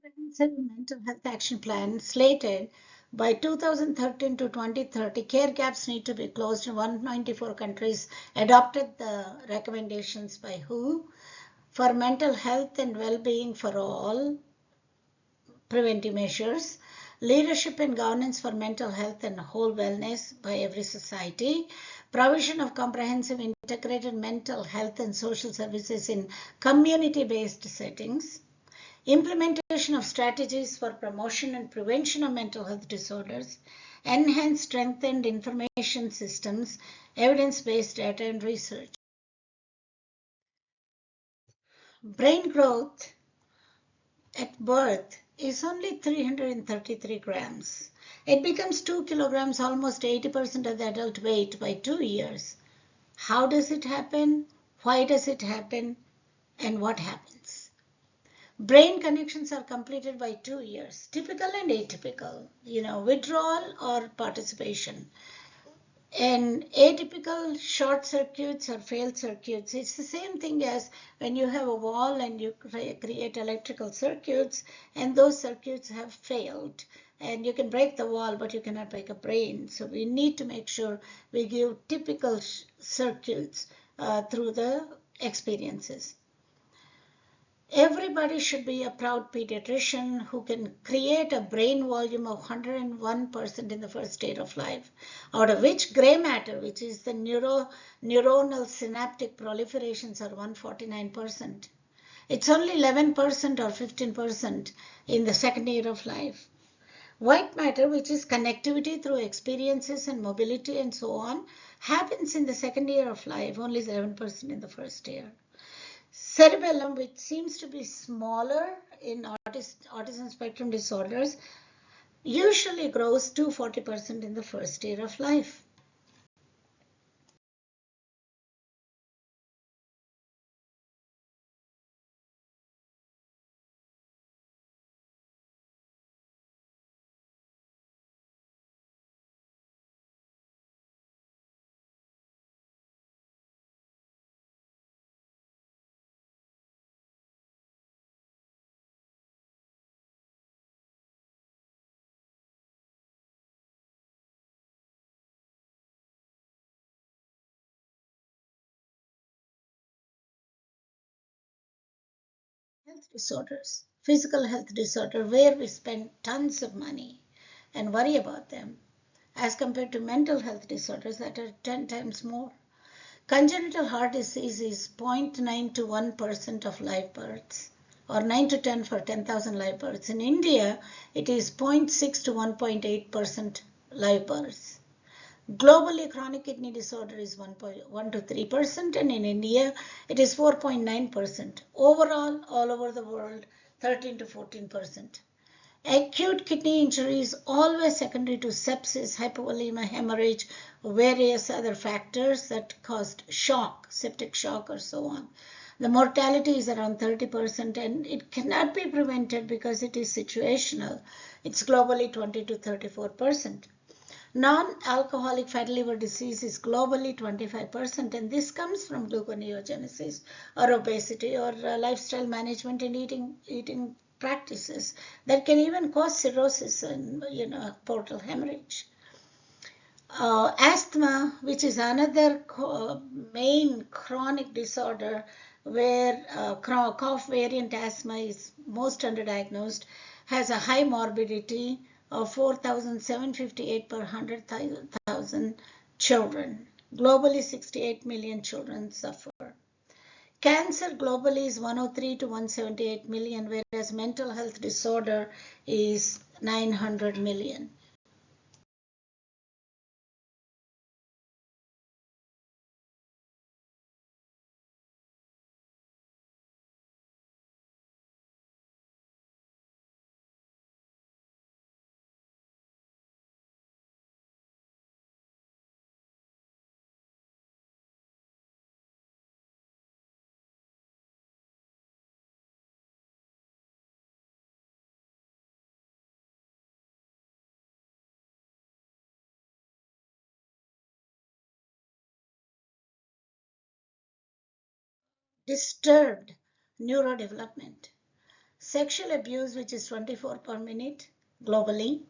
Comprehensive Mental Health Action Plan slated by 2013 to 2030, care gaps need to be closed in 194 countries, adopted the recommendations by WHO for mental health and well-being for all, preventive measures, leadership and governance for mental health and whole wellness by every society, provision of comprehensive integrated mental health and social services in community-based settings, implementation of strategies for promotion and prevention of mental health disorders, enhance strengthened information systems, evidence-based data and research. Brain growth at birth is only 333 grams. It becomes 2 kilograms, almost 80% of the adult weight by 2 years. How does it happen? Why does it happen? And what happens? Brain connections are completed by 2 years, typical and atypical, withdrawal or participation. And atypical short circuits or failed circuits, it's the same thing as when you have a wall and you create electrical circuits and those circuits have failed. And you can break the wall, but you cannot break a brain. So we need to make sure we give typical circuits through the experiences. Everybody should be a proud pediatrician who can create a brain volume of 101% in the first year of life, out of which gray matter, which is the neuronal synaptic proliferations, are 149%. It's only 11% or 15% in the second year of life. White matter, which is connectivity through experiences and mobility and so on, happens in the second year of life, only 11% in the first year. Cerebellum, which seems to be smaller in autism spectrum disorders, usually grows to 40% in the first year of life. Health disorders, physical health disorder, where we spend tons of money and worry about them, as compared to mental health disorders that are 10 times more. Congenital heart disease is 0.9 to 1% of live births, or 9 to 10 for 10,000 live births. In India, it is 0.6 to 1.8% live births. Globally, chronic kidney disorder is 1.1 to 3%, and in India, it is 4.9%. Overall, all over the world, 13 to 14%. Acute kidney injury is always secondary to sepsis, hypovolemia, hemorrhage, various other factors that caused shock, septic shock, or so on. The mortality is around 30%, and it cannot be prevented because it is situational. It's globally 20 to 34%. Non-alcoholic fatty liver disease is globally 25%, and this comes from gluconeogenesis or obesity or lifestyle management and eating practices that can even cause cirrhosis and portal hemorrhage. Asthma, which is another main chronic disorder where cough variant asthma is most underdiagnosed, has a high morbidity of 4,758 per 100,000 children. Globally, 68 million children suffer. Cancer globally is 103 to 178 million, whereas mental health disorder is 900 million. Disturbed neurodevelopment. sexual abuse, which is 24 per minute globally,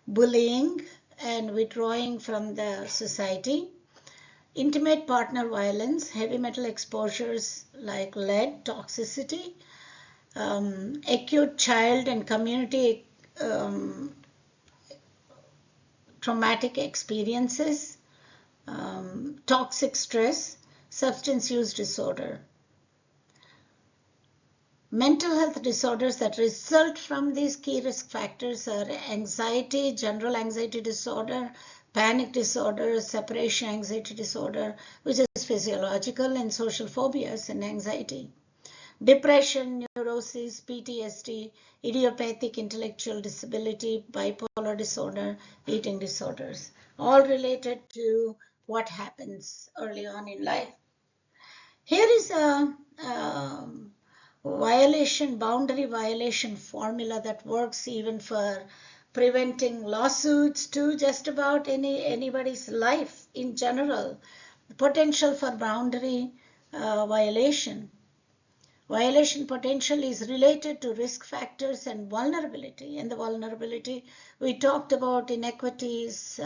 bullying and withdrawing from the society, intimate partner violence, heavy metal exposures like lead, toxicity, acute child and community traumatic experiences, toxic stress, substance use disorder. Mental health disorders that result from these key risk factors are anxiety, general anxiety disorder, panic disorder, separation anxiety disorder, which is physiological, and social phobias and anxiety. Depression, neurosis, PTSD, idiopathic intellectual disability, bipolar disorder, eating disorders, all related to what happens early on in life. Here is a boundary violation formula that works even for preventing lawsuits to just about anybody's life in general. The potential for boundary violation. Violation potential is related to risk factors and vulnerability. And the vulnerability, we talked about inequities,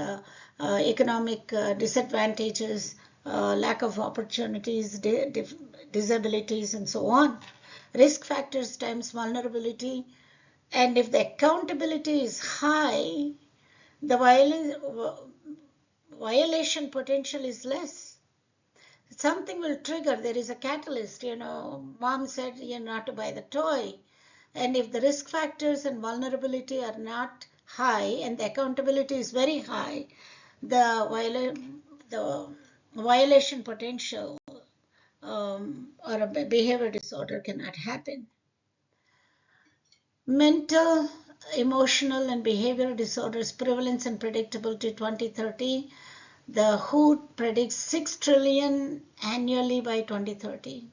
economic disadvantages, lack of opportunities, disabilities, and so on. Risk factors times vulnerability. And if the accountability is high, the violation potential is less. Something will trigger. There is a catalyst. Mom said not to buy the toy. And if the risk factors and vulnerability are not high and the accountability is very high, the violation potential or a behavior disorder cannot happen. Mental, emotional, and behavioral disorders prevalence and predictability 2030. The WHO predicts 6 trillion annually by 2030.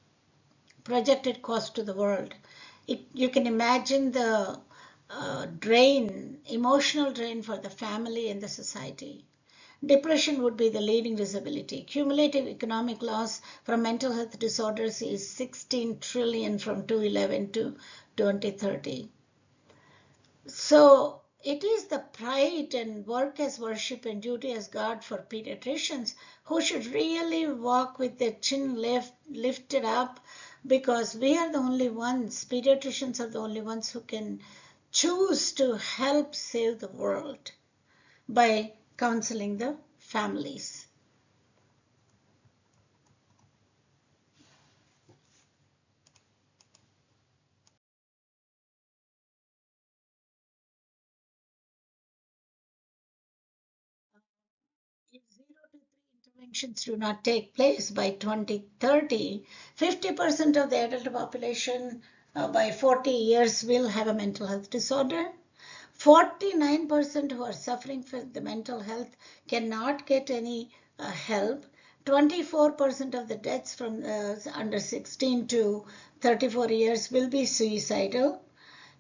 Projected cost to the world. You can imagine the emotional drain for the family and the society. Depression would be the leading disability. Cumulative economic loss from mental health disorders is 16 trillion from 2011 to 2030. So it is the pride and work as worship and duty as God for pediatricians who should really walk with their chin lifted up, because we are the only ones, pediatricians are the only ones who can choose to help save the world by counseling the families. If 0 to 3 interventions do not take place by 2030, 50% of the adult population by 40 years will have a mental health disorder. 49% who are suffering from the mental health cannot get any help. 24% of the deaths from under 16 to 34 years will be suicidal.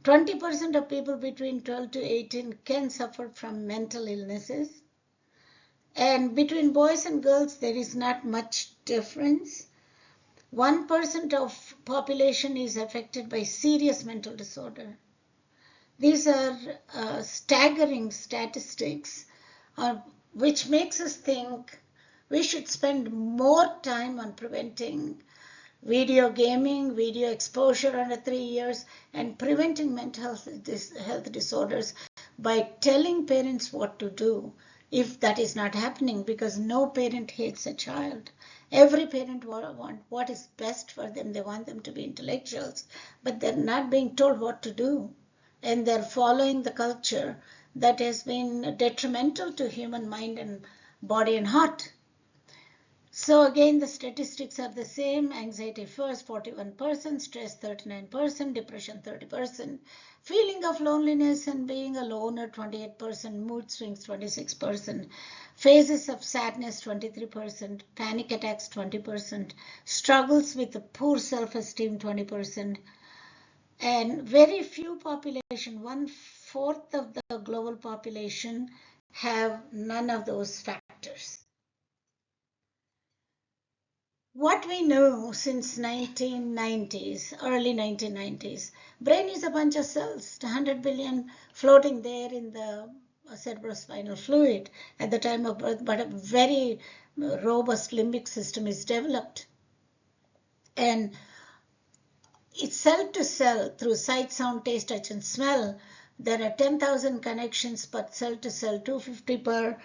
20% of people between 12 to 18 can suffer from mental illnesses. And between boys and girls, there is not much difference. 1% of population is affected by serious mental disorder. These are staggering statistics, which makes us think we should spend more time on preventing video gaming, video exposure under 3 years, and preventing mental health disorders by telling parents what to do if that is not happening, because no parent hates a child. Every parent wants what is best for them. They want them to be intellectuals, but they're not being told what to do. And they're following the culture that has been detrimental to human mind and body and heart. So again, the statistics are the same. Anxiety first, 41%, stress 39%, depression 30%, feeling of loneliness and being a loner 28%, mood swings 26%, phases of sadness 23%, panic attacks 20%, struggles with the poor self-esteem 20%, and very few population, 1/4 of the global population, have none of those factors. What we know since 1990s, early 1990s, brain is a bunch of cells, 100 billion floating there in the cerebrospinal fluid at the time of birth, but a very robust limbic system is developed. And it's cell to cell through sight, sound, taste, touch, and smell. There are 10,000 connections per cell to cell, 250 per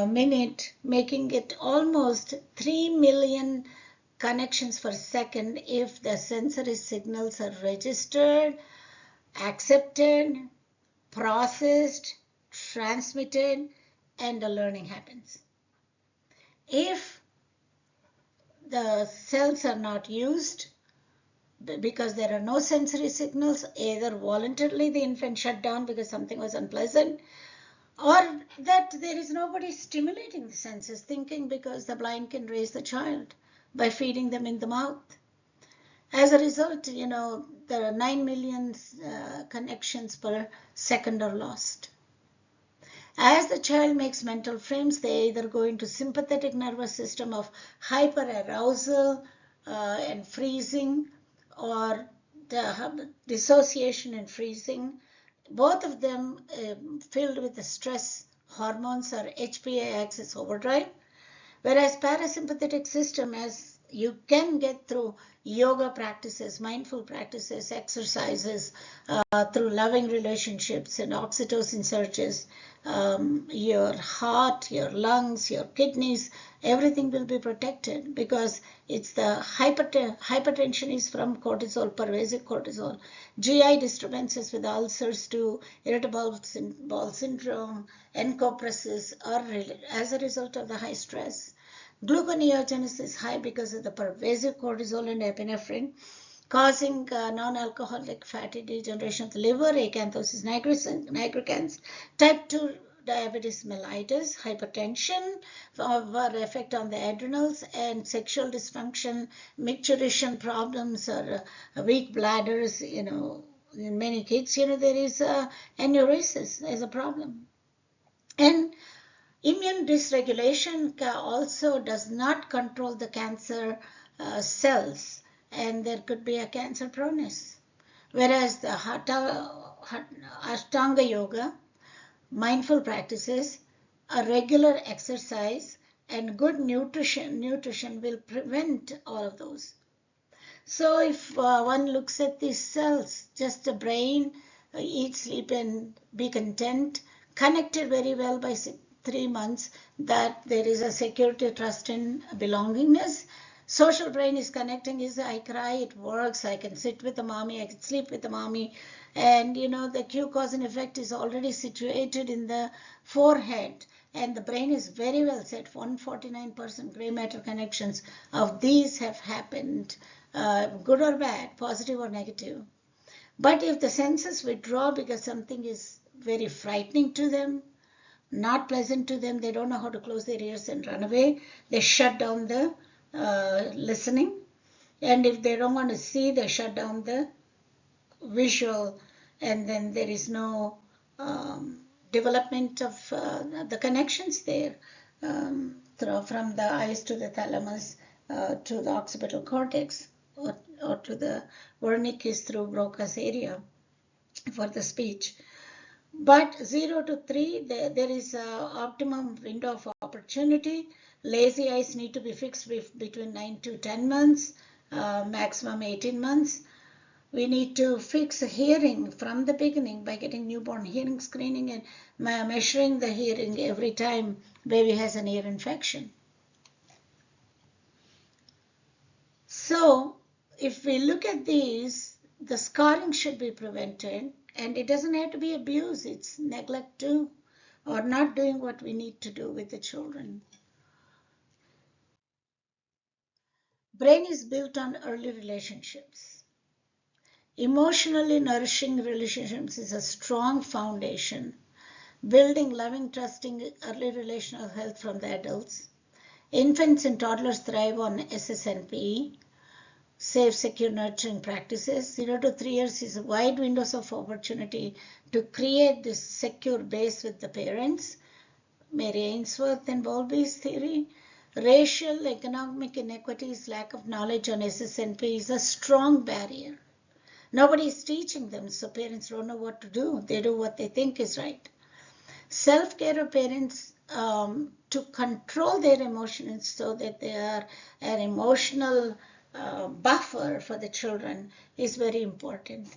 minute, making it almost 3 million connections per second if the sensory signals are registered, accepted, processed, transmitted, and the learning happens. If the cells are not used, because there are no sensory signals, either voluntarily the infant shut down because something was unpleasant, or that there is nobody stimulating the senses, thinking because the blind can raise the child by feeding them in the mouth. As a result, there are 9 million connections per second are lost. As the child makes mental frames, they either go into sympathetic nervous system of hyperarousal and freezing, or the dissociation and freezing, both of them filled with the stress hormones or HPA axis overdrive. Whereas parasympathetic system, as you can get through yoga practices, mindful practices, exercises, through loving relationships and oxytocin surges, your heart, your lungs, your kidneys, everything will be protected, because it's the hypertension is from cortisol, pervasive cortisol. GI disturbances with ulcers to irritable bowel syndrome, encopresis are as a result of the high stress. Gluconeogenesis is high because of the pervasive cortisol and epinephrine, causing non-alcoholic fatty degeneration of the liver, acanthosis nigricans, type 2 diabetes mellitus, hypertension, effect on the adrenals, and sexual dysfunction, micturition problems, or weak bladders. In many kids, there is enuresis as a problem. And immune dysregulation also does not control the cancer cells, and there could be a cancer proneness. Whereas the Ashtanga yoga, mindful practices, a regular exercise, and good nutrition will prevent all of those. So if one looks at these cells, just the brain, eat, sleep, and be content, connected very well by 3 months, that there is a security, trust, and belongingness. Social brain is connecting, is I cry, it works, I can sit with the mommy, I can sleep with the mommy. And the Q cause and effect is already situated in the forehead. And the brain is very well set. 149% gray matter connections of these have happened, good or bad, positive or negative. But if the senses withdraw because something is very frightening to them, not pleasant to them, they don't know how to close their ears and run away, they shut down the listening. And if they don't want to see, they shut down the visual, and then there is no development of the connections there, from the eyes to the thalamus, to the occipital cortex, or to the wernicke's through Broca's area for the speech. But 0 to 3, there is an optimum window of opportunity. Lazy eyes need to be fixed between 9 to 10 months, maximum 18 months. We need to fix hearing from the beginning by getting newborn hearing screening and measuring the hearing every time baby has an ear infection. So if we look at these, the scarring should be prevented, and it doesn't have to be abuse, it's neglect too, or not doing what we need to do with the children. Brain is built on early relationships. Emotionally nourishing relationships is a strong foundation, building loving, trusting, early relational health from the adults. Infants and toddlers thrive on SSNP, safe, secure, nurturing practices. 0 to 3 years is wide windows of opportunity to create this secure base with the parents. Mary Ainsworth and Bowlby's theory. Racial, economic inequities, lack of knowledge on SSNP is a strong barrier. Nobody is teaching them, so parents don't know what to do. They do what they think is right. Self-care of parents to control their emotions so that they are an emotional buffer for the children is very important.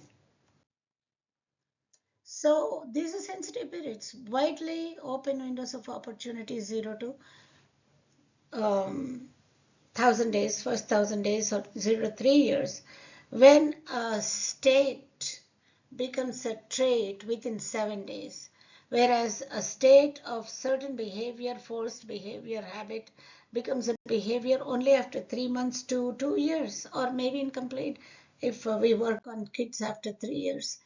So these are sensitive periods. Widely open windows of opportunity 0 to 1,000 days, first 1,000 days, or 0 to 3 years. When a state becomes a trait within 7 days, whereas a state of certain behavior, forced behavior, habit becomes a behavior only after 3 months to 2 years, or maybe incomplete if we work on kids after 3 years.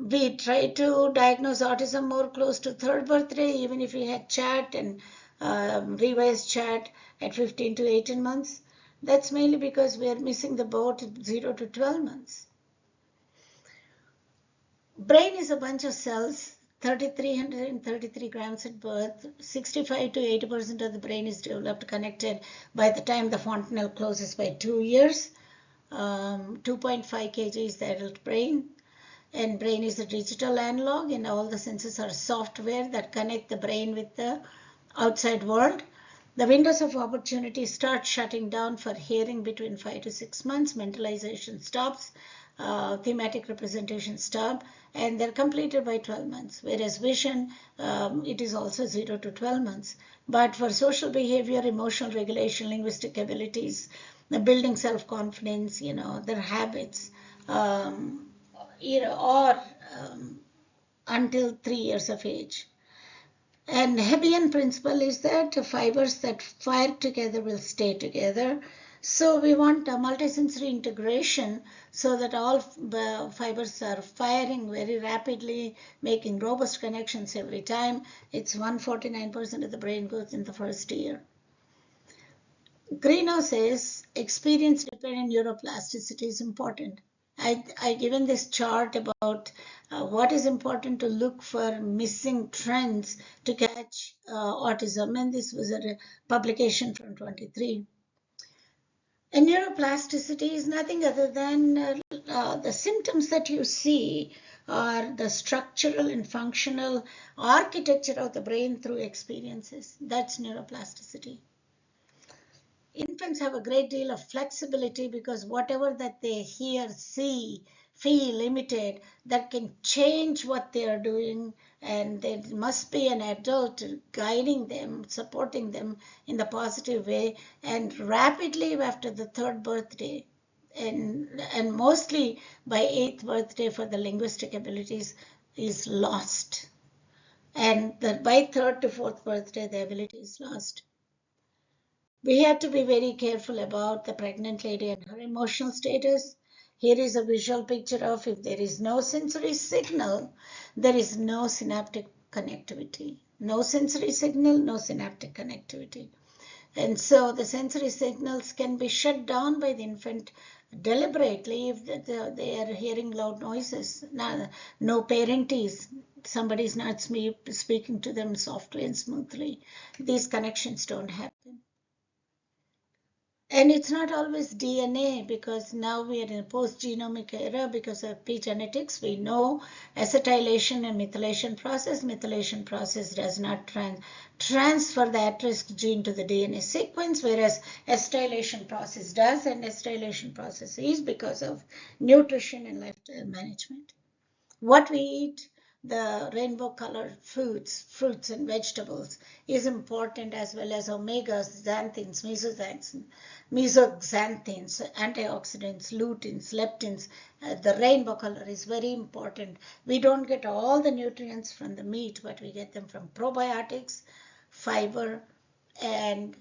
We try to diagnose autism more close to third birthday, even if we had chat and revised chat at 15 to 18 months. That's mainly because we are missing the boat at 0 to 12 months. Brain is a bunch of cells, 3,333 grams at birth. 65 to 80% of the brain is developed, connected by the time the fontanelle closes by 2 years. 2.5 kg is the adult brain. And brain is a digital analog, and all the senses are software that connect the brain with the outside world. The windows of opportunity start shutting down for hearing between 5 to 6 months. Mentalization stops, thematic representation stop, and they're completed by 12 months. Whereas vision, it is also 0 to 12 months. But for social behavior, emotional regulation, linguistic abilities, the building self-confidence, their habits, or until 3 years of age. And Hebbian principle is that fibers that fire together will stay together. So we want a multisensory integration so that all fibers are firing very rapidly, making robust connections every time. It's 149% of the brain goes in the first year. Greenough says experience-dependent neuroplasticity is important. I given this chart about what is important to look for missing trends to catch autism, and this was a publication from 23. And neuroplasticity is nothing other than the symptoms that you see are the structural and functional architecture of the brain through experiences. That's neuroplasticity. Infants have a great deal of flexibility because whatever that they hear, see, feel, imitate, that can change what they are doing, and there must be an adult guiding them, supporting them in the positive way, and rapidly after the third birthday, and mostly by 8th birthday for the linguistic abilities is lost. And by 3rd to 4th birthday, the ability is lost. We have to be very careful about the pregnant lady and her emotional status. Here is a visual picture of if there is no sensory signal, there is no synaptic connectivity. No sensory signal, no synaptic connectivity. And so the sensory signals can be shut down by the infant deliberately if they are hearing loud noises. No parent is. Somebody is not speaking to them softly and smoothly. These connections don't happen. And it's not always DNA, because now we are in a post-genomic era because of epigenetics. We know acetylation and methylation process. Methylation process does not transfer the at-risk gene to the DNA sequence, whereas acetylation process does, and acetylation process is because of nutrition and lifestyle management. What we eat, the rainbow colored fruits and vegetables is important, as well as omegas, xanthines, mesoxanthines, antioxidants, luteins, leptins. The rainbow color is very important. We don't get all the nutrients from the meat, but we get them from probiotics, fiber, and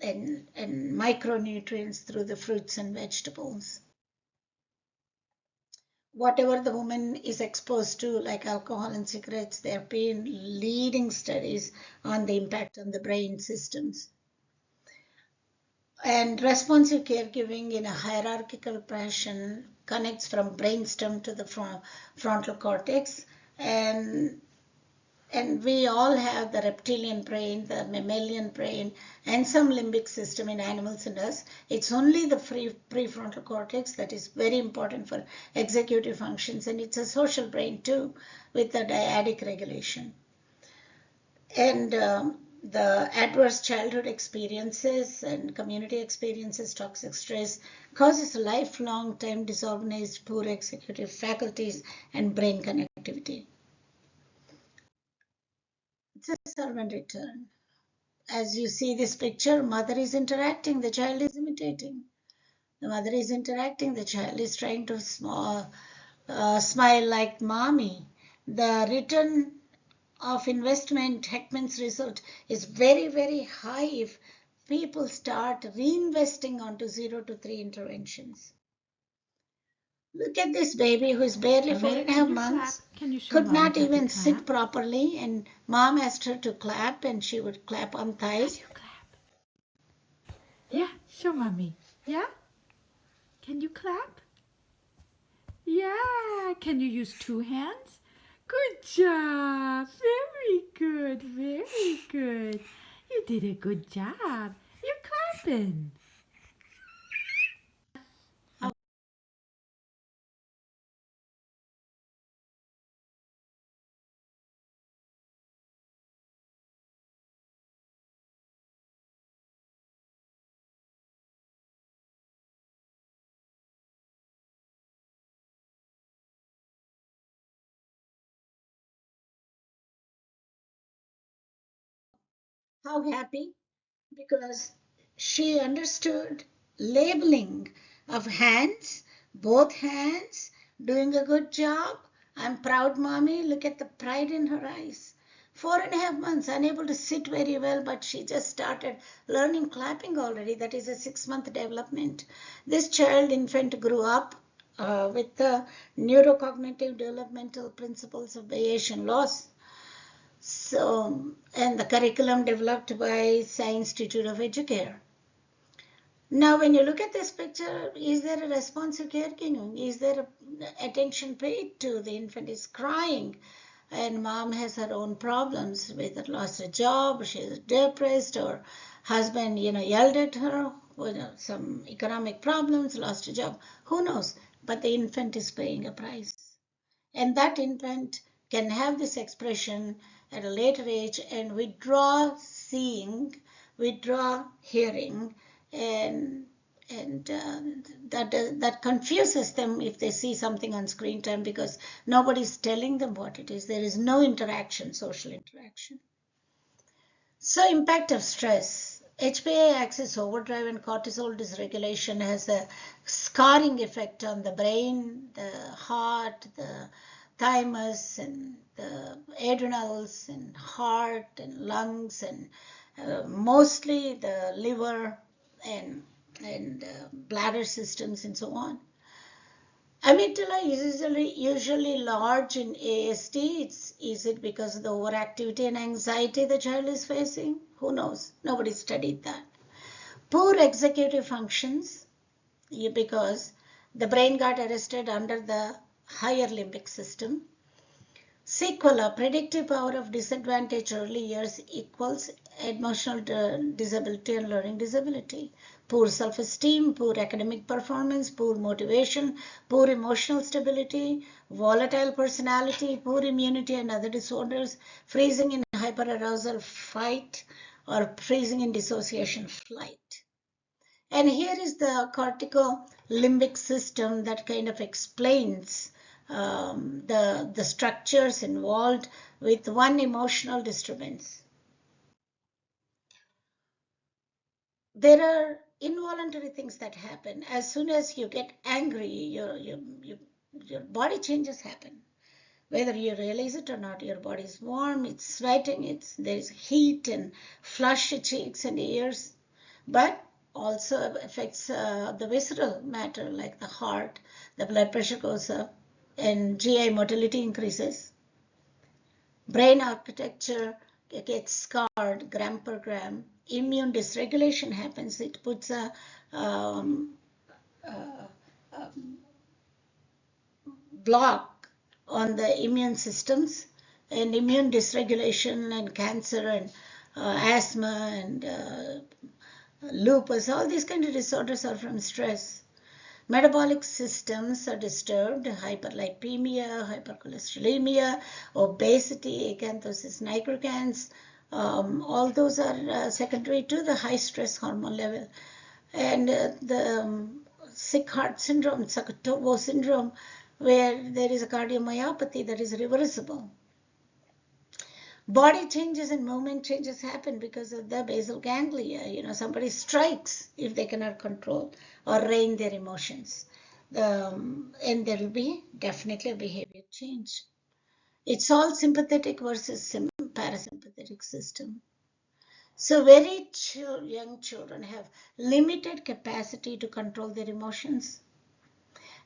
micronutrients through the fruits and vegetables. Whatever the woman is exposed to, like alcohol and cigarettes, there have been leading studies on the impact on the brain systems. And responsive caregiving in a hierarchical fashion connects from brainstem to the frontal cortex, and And we all have the reptilian brain, the mammalian brain, and some limbic system in animals and us. It's only the prefrontal cortex that is very important for executive functions, and it's a social brain too, with the dyadic regulation. And the adverse childhood experiences and community experiences, toxic stress, causes lifelong time disorganized, poor executive faculties, and brain connectivity. It's a servant return. As you see this picture, mother is interacting, the child is imitating. The mother is interacting, the child is trying to smile like mommy. The return of investment, Heckman's result, is very, very high if people start reinvesting onto 0 to 3 interventions. Look at this baby who is barely 4.5 months, could not even sit properly, and mom asked her to clap, and she would clap on thighs. Can you clap? Yeah, show mommy. Yeah? Can you clap? Yeah. Can you use 2 hands? Good job. Very good. Very good. You did a good job. You're clapping. How happy? Because she understood labeling of hands, both hands, doing a good job. I'm proud, mommy. Look at the pride in her eyes. 4.5 months, unable to sit very well, but she just started learning clapping already. That is a 6-month development. This child infant grew up with the neurocognitive developmental principles of Bayesian laws. So, and the curriculum developed by Science Institute of Educare. Now, when you look at this picture, is there a responsive caregiving? Is there attention paid to? The infant is crying, and mom has her own problems, whether lost a job, she's depressed, or husband, yelled at her, some economic problems, lost a job. Who knows? But the infant is paying a price. And that infant can have this expression at a later age and withdraw seeing, withdraw hearing, and that confuses them if they see something on screen time, because nobody's telling them what it is. There is no interaction, social interaction. So, impact of stress. HPA axis overdrive and cortisol dysregulation has a scarring effect on the brain, the heart, the thymus, and the adrenals, and heart, and lungs, and mostly the liver and bladder systems, and so on. Amygdala is usually large in ASD. Is it because of the overactivity and anxiety the child is facing? Who knows? Nobody studied that. Poor executive functions because the brain got arrested under the higher limbic system. Sequela, predictive power of disadvantage early years equals emotional disability and learning disability. Poor self-esteem, poor academic performance, poor motivation, poor emotional stability, volatile personality, poor immunity and other disorders, freezing in hyperarousal fight, or freezing in dissociation flight. And here is the cortical limbic system that kind of explains the structures involved with one emotional disturbance. There are involuntary things that happen. As soon as you get angry, your body changes happen. Whether you realize it or not, your body is warm, it's sweating, there's heat and flushed cheeks and ears. But also affects the visceral matter like the heart, the blood pressure goes up, and GI motility increases. Brain architecture gets scarred gram per gram. Immune dysregulation happens. It puts a block on the immune systems, and immune dysregulation and cancer and asthma and lupus. All these kind of disorders are from stress. Metabolic systems are disturbed, hyperlipemia, hypercholesterolemia, obesity, acanthosis nigricans. All those are secondary to the high stress hormone level. And the sick heart syndrome, Sakatovo syndrome, where there is a cardiomyopathy that is reversible. Body changes and movement changes happen because of the basal ganglia. Somebody strikes if they cannot control or rein their emotions. And there will be definitely a behavior change. It's all sympathetic versus parasympathetic system. So very young children have limited capacity to control their emotions.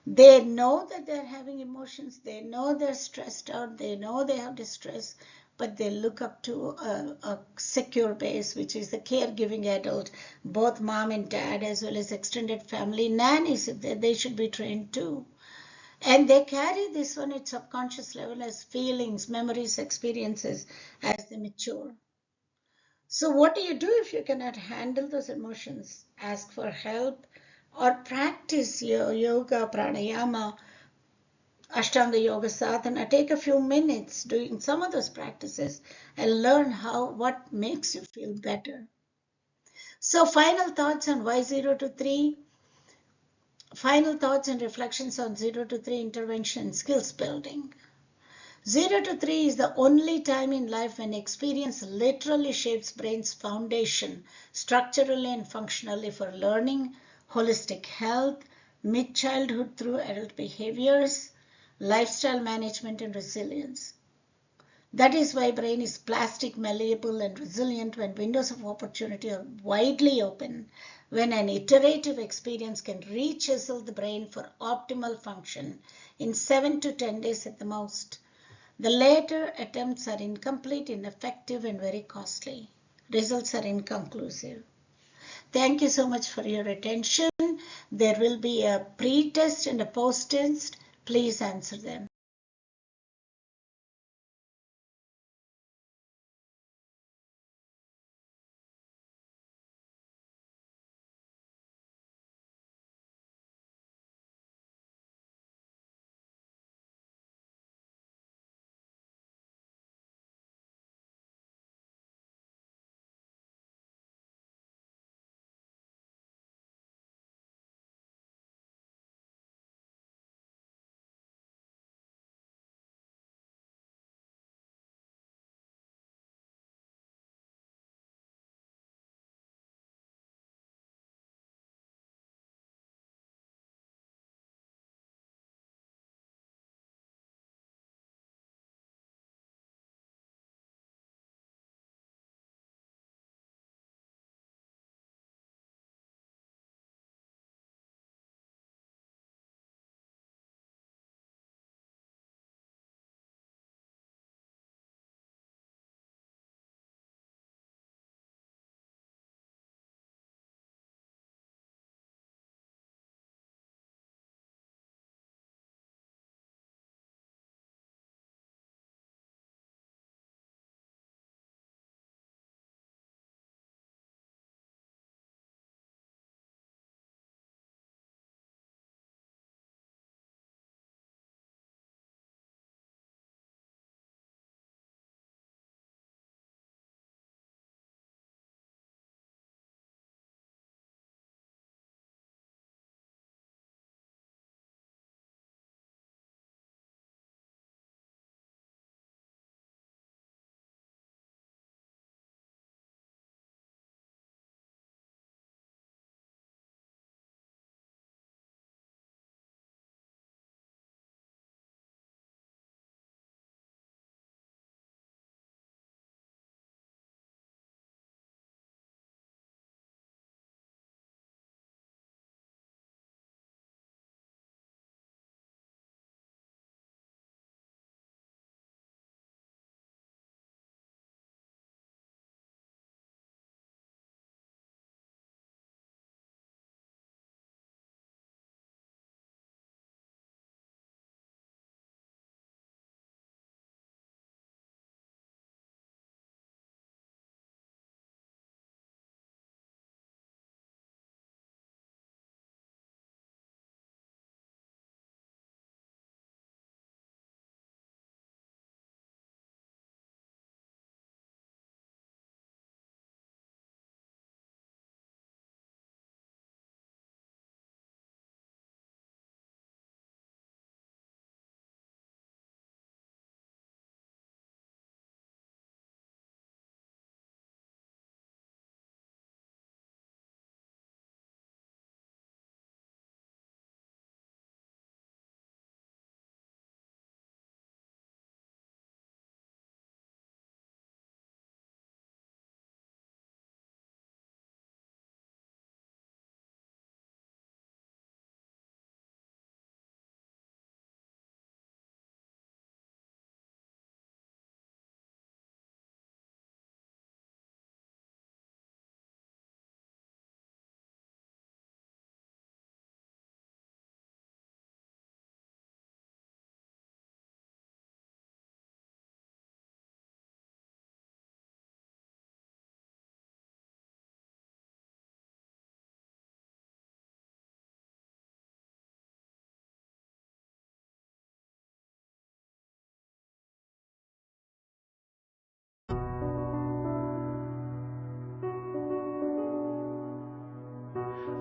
They know that they're having emotions. They know they're stressed out. They know they have distress, but they look up to a secure base, which is the caregiving adult, both mom and dad, as well as extended family, nannies, if they should be trained too. And they carry this one at subconscious level as feelings, memories, experiences as they mature. So what do you do if you cannot handle those emotions? Ask for help or practice your yoga, pranayama, Ashtanga yoga sadhana. Take a few minutes doing some of those practices and learn what makes you feel better. So final thoughts on why 0 to 3. Final thoughts and reflections on 0 to 3 intervention skills building. 0 to 3 is the only time in life when experience literally shapes brain's foundation structurally and functionally for learning, holistic health, mid-childhood through adult behaviors, lifestyle management, and resilience. That is why brain is plastic, malleable, and resilient when windows of opportunity are widely open, when an iterative experience can rechisel the brain for optimal function in 7 to 10 days at the most. The later attempts are incomplete, ineffective, and very costly. Results are inconclusive. Thank you so much for your attention. There will be a pre-test and a post-test. Please answer them.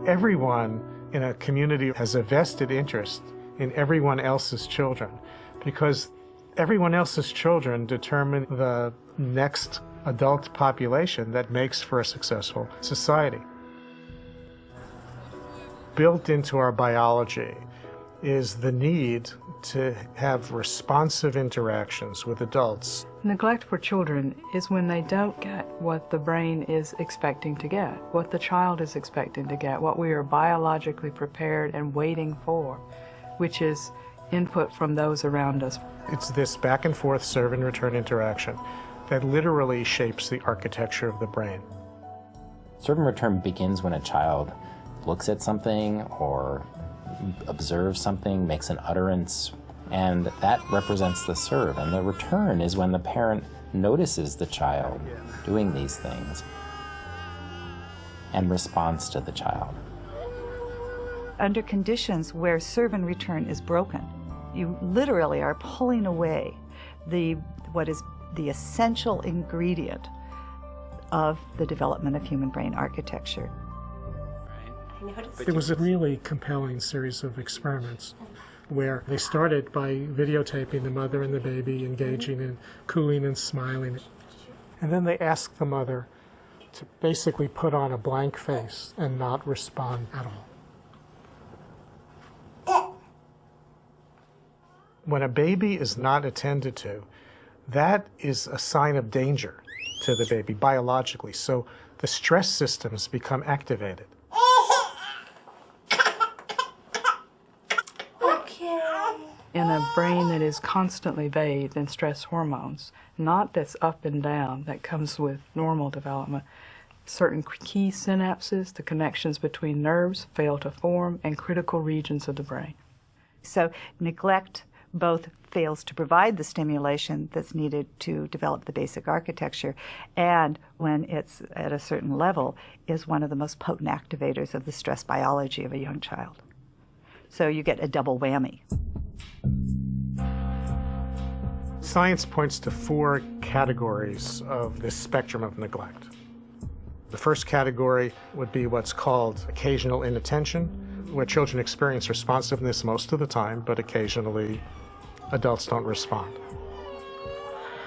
everyone in a community has a vested interest in everyone else's children, because everyone else's children determine the next adult population that makes for a successful society. Built into our biology is the need to have responsive interactions with adults. Neglect for children is when they don't get what the brain is expecting to get, what the child is expecting to get, what we are biologically prepared and waiting for, which is input from those around us. It's this back and forth serve and return interaction that literally shapes the architecture of the brain. Serve and return begins when a child looks at something or observes something, makes an utterance, and that represents the serve. And the return is when the parent notices the child doing these things and responds to the child. Under conditions where serve and return is broken, you literally are pulling away what is the essential ingredient of the development of human brain architecture. It was a really compelling series of experiments where they started by videotaping the mother and the baby engaging in cooing and smiling. And then they asked the mother to basically put on a blank face and not respond at all. When a baby is not attended to, that is a sign of danger to the baby biologically. So the stress systems become activated. In a brain that is constantly bathed in stress hormones, not that's up and down, that comes with normal development, certain key synapses, the connections between nerves, fail to form, and critical regions of the brain. So neglect both fails to provide the stimulation that's needed to develop the basic architecture, and when it's at a certain level, is one of the most potent activators of the stress biology of a young child. So you get a double whammy. Science points to 4 categories of this spectrum of neglect. The first category would be what's called occasional inattention, where children experience responsiveness most of the time, but occasionally adults don't respond.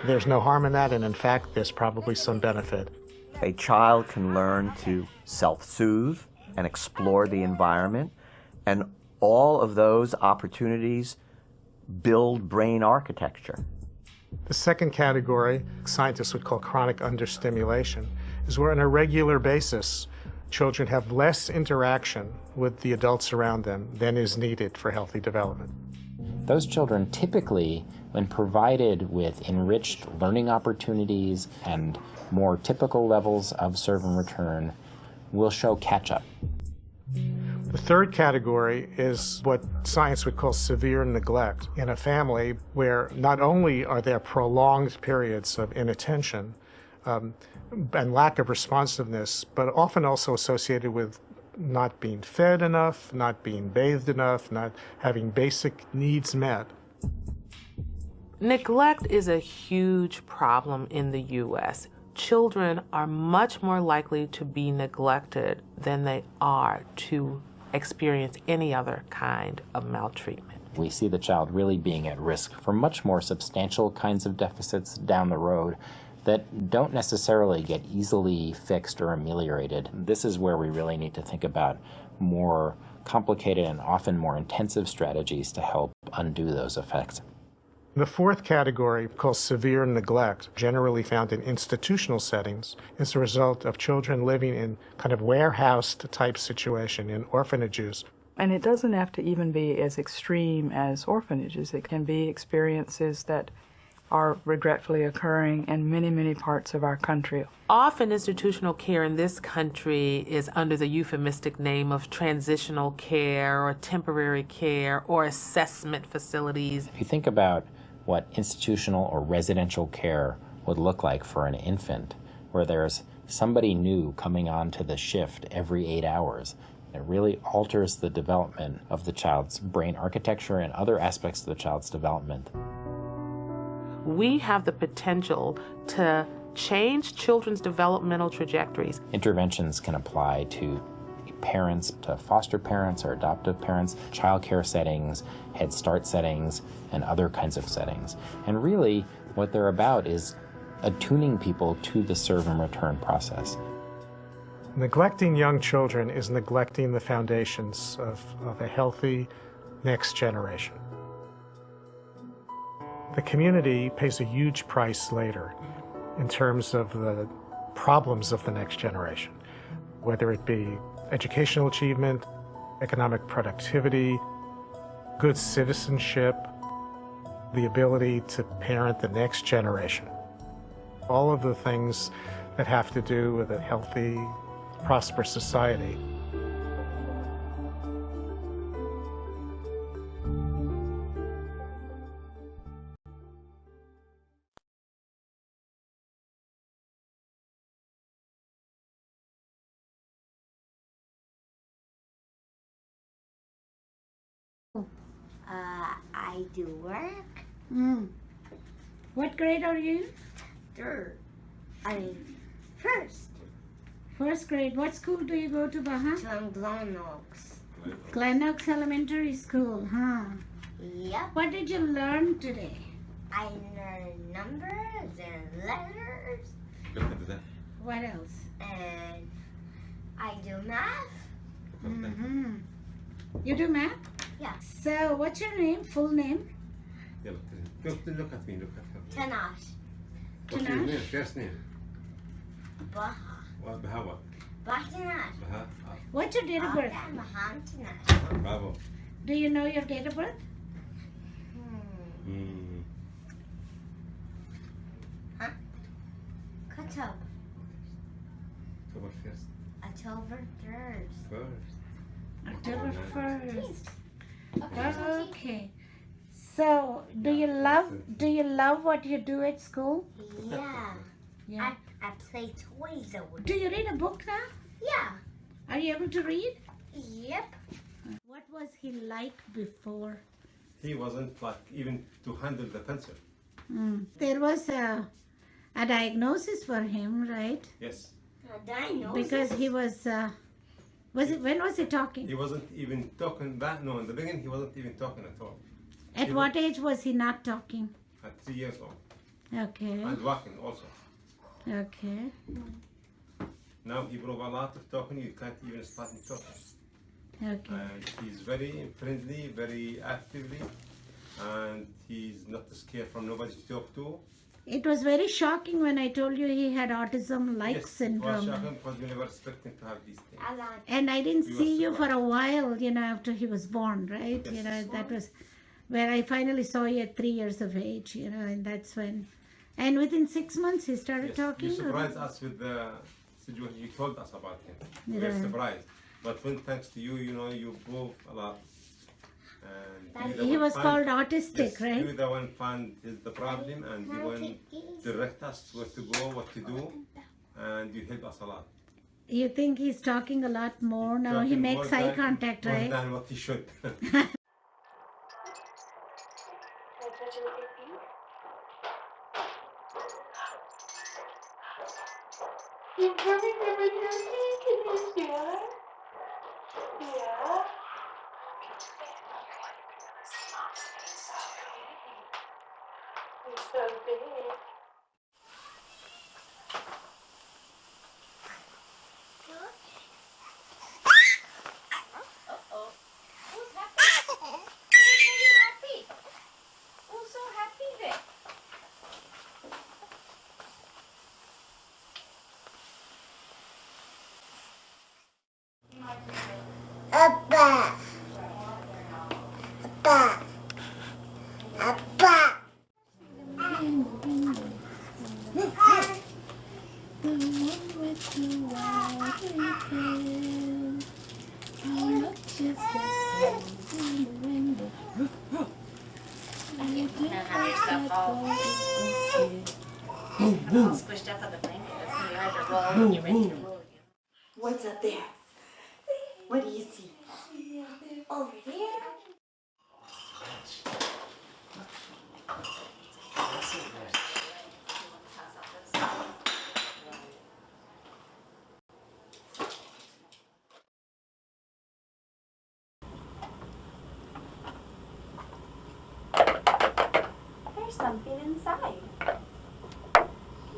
There's no harm in that, and in fact, there's probably some benefit. A child can learn to self-soothe and explore the environment, and all of those opportunities build brain architecture. The second category, scientists would call chronic understimulation, is where on a regular basis, children have less interaction with the adults around them than is needed for healthy development. Those children typically, when provided with enriched learning opportunities and more typical levels of serve and return, will show catch-up. The third category is what science would call severe neglect in a family where not only are there prolonged periods of inattention and lack of responsiveness, but often also associated with not being fed enough, not being bathed enough, not having basic needs met. Neglect is a huge problem in the U.S. Children are much more likely to be neglected than they are to experience any other kind of maltreatment. We see the child really being at risk for much more substantial kinds of deficits down the road that don't necessarily get easily fixed or ameliorated. This is where we really need to think about more complicated and often more intensive strategies to help undo those effects. The fourth category, called severe neglect, generally found in institutional settings, is the result of children living in kind of warehoused type situation in orphanages. And it doesn't have to even be as extreme as orphanages. It can be experiences that are regretfully occurring in many, many parts of our country. Often institutional care in this country is under the euphemistic name of transitional care or temporary care or assessment facilities. If you think about what institutional or residential care would look like for an infant, where there's somebody new coming on to the shift every 8 hours, it really alters the development of the child's brain architecture and other aspects of the child's development. We have the potential to change children's developmental trajectories. Interventions can apply to parents to foster parents or adoptive parents, child care settings, Head Start settings, and other kinds of settings. And really, what they're about is attuning people to the serve and return process. Neglecting young children is neglecting the foundations of a healthy next generation. The community pays a huge price later in terms of the problems of the next generation, whether it be educational achievement, economic productivity, good citizenship, the ability to parent the next generation. All of the things that have to do with a healthy, prosperous society. I do work. What grade are you? Third. I mean, first. First grade. What school do you go to, Baha? From Glenox. Glen Oaks Elementary School, huh? Yep. What did you learn today? I learned numbers and letters. What else? And I do math. Mm-hmm. You do math? Yeah. So, what's your name? Full name? Look at me, look at her. Tanash. What's your name? First name? Baha. What? Baha what? Tanash. Baha. What's your date of birth? Mahan Tanash. Bravo. Do you know your date of birth? Huh? October. October 1st. October 3rd. First. October Oh, 1st. Okay. So, do you love what you do at school? Yeah. Yeah. I play toys over Do you read a book now? Yeah. Are you able to read? Yep. What was he like before? He wasn't like even to handle the pencil. There was a diagnosis for him, right? Yes. Diagnosis. Because he was when was he talking? He wasn't even talking back. No, in the beginning he wasn't even talking at all. At what age was he not talking? At 3 years old. Okay. And walking also. Okay. Now he broke a lot of talking. You can't even start him talking. Okay. And he's very friendly, very actively, and he's not scared from nobody to talk to. It was very shocking when I told you he had autism-like Yes, it was syndrome. shocking because we never expected to have these things. And I didn't We were see you for surprised. a while, after he was born, right? Yes. That was where I finally saw you at 3 years of age, and that's when. And within 6 months he started Yes, talking. you surprised us with the situation you told us about him. We Yeah. were surprised. But when thanks to you, you prove a lot. And He was called autistic, yes, right? You're the one found the problem, and you one direct us where to go, what to do, and you help us a lot. You think he's talking a lot more now? He Talking makes more eye than- contact, more right? than what he should. You're coming over here, can you see it? Yeah. You're so big. Abba. Abba. Abba. The one with the wild weekend. You look just like in the window. You did have yourself all squished up on the blanket. That's when you have to roll when you're ready to roll again. What's up there? What do you see? Over there? something inside. Can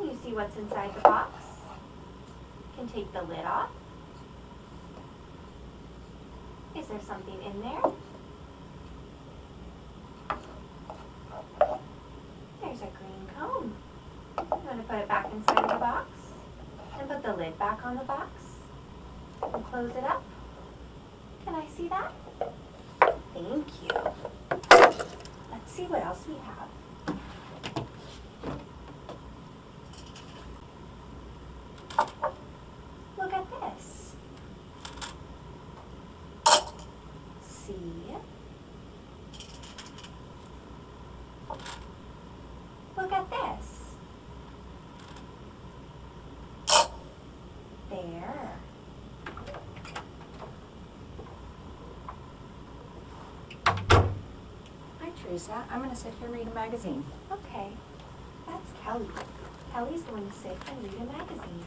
you see what's inside the box? Can take the lid off. Is there something in there? There's a green cone. I'm going to put it back inside of the box and put the lid back on the box and close it up. Can I see that? Thank you. Let's see what else we have. Look at this. See? Look at this. There. Hi, Teresa. I'm going to sit here and read a magazine. Okay. That's Kelly. Kelly's going to sit and read a magazine.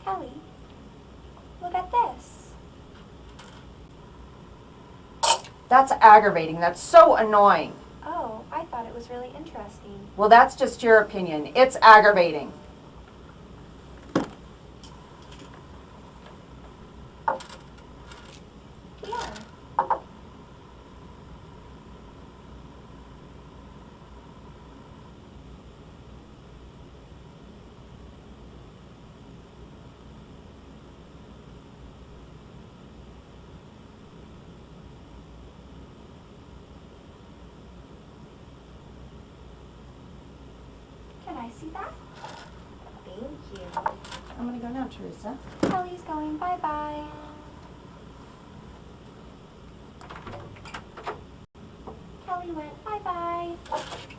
Kelly, look at this. That's aggravating. That's so annoying. Oh, I thought it was really interesting. Well, that's just your opinion. It's aggravating. Here. Can I see that? Thank you. I'm going to go now, Teresa. Kelly's going bye-bye. Kelly went bye-bye.